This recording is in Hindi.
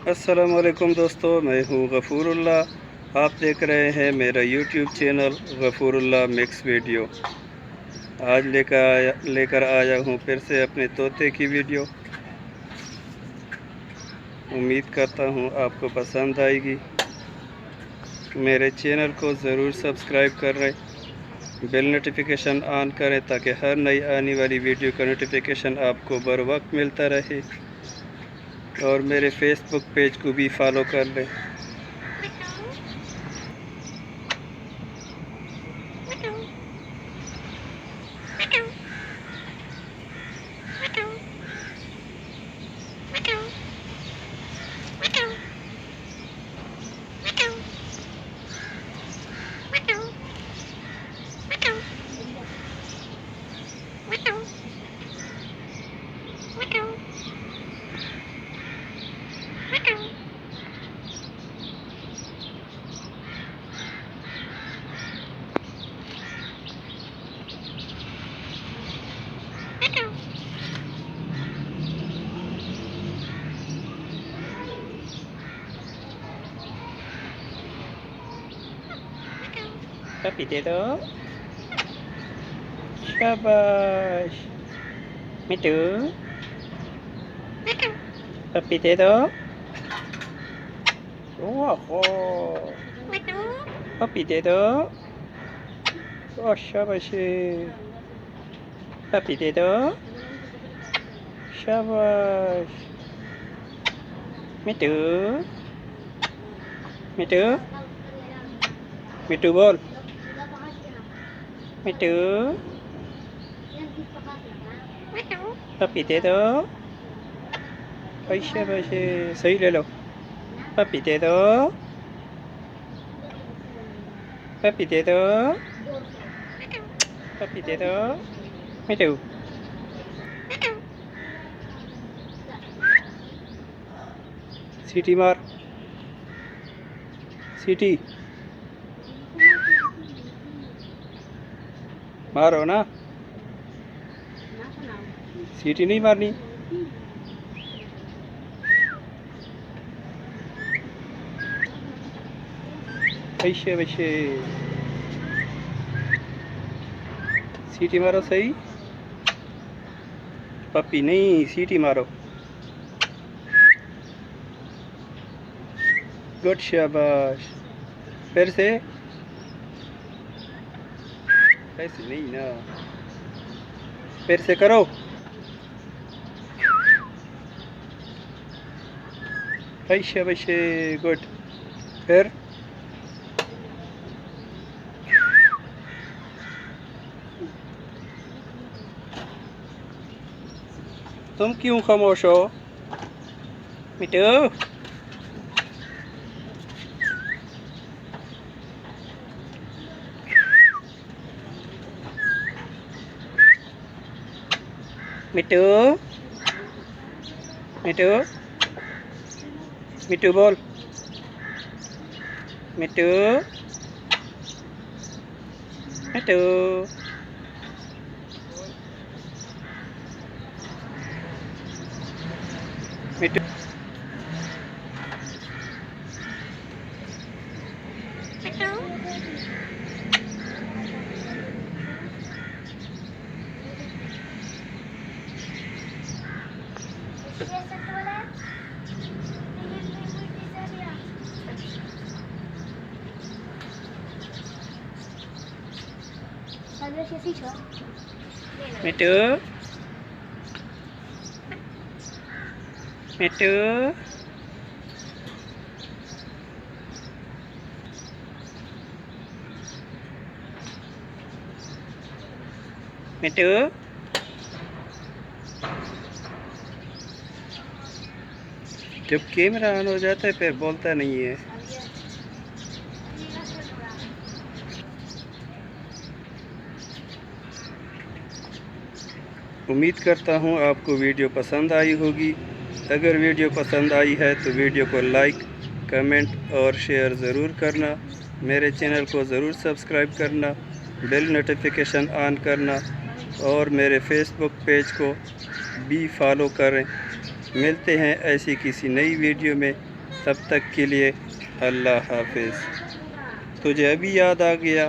अस्सलामुअलैकुम दोस्तों, मैं हूँ गफ़ूरुल्लाह। आप देख रहे हैं मेरा यूट्यूब चैनल गफ़ूरुल्लाह मिक्स वीडियो। आज लेकर आया हूँ फिर से अपने तोते की वीडियो। उम्मीद करता हूँ आपको पसंद आएगी। मेरे चैनल को ज़रूर सब्सक्राइब करें, बेल नोटिफिकेशन ऑन करें ताकि हर नई आने वाली वीडियो का नोटिफिकेशन आपको बर वक्त मिलता रहे। और मेरे फेसबुक पेज को भी फॉलो कर लें। Papi dê đó. Shabash. Mitu. Papi dê đó. Wow. Papi dê đó. Oh, shabash. Papi dê đó. Shabash. Mitu. Mitu. Mitu bol. Mitu. Papi dê đó. Ay, shabash. सही ले लो। Papi dê đó. Papi dê đó. Papi dê đó. Mitu. सीटी मार, सीटी मारो ना, सीटी नहीं मारनी। वैसे वैसे सीटी मारो सही। पप्पी नहीं, सीटी मारो। गुड, शाबाश। फिर से ऐसे नहीं ना, फिर से करो। वैसे वैसे गुड। फिर तुम क्यों खामोश हो मिटू? मिटू, मिटू, मिटू बोल। मिटू, मिटू, मिटू। मिटू, मिटू, मिटू। जब कैमरा ऑन हो जाता है फिर बोलता नहीं है। उम्मीद करता हूँ आपको वीडियो पसंद आई होगी। अगर वीडियो पसंद आई है तो वीडियो को लाइक, कमेंट और शेयर ज़रूर करना। मेरे चैनल को ज़रूर सब्सक्राइब करना, बेल नोटिफिकेशन ऑन करना और मेरे फेसबुक पेज को भी फॉलो करें। मिलते हैं ऐसी किसी नई वीडियो में। तब तक के लिए अल्लाह हाफिज़। तुझे अभी याद आ गया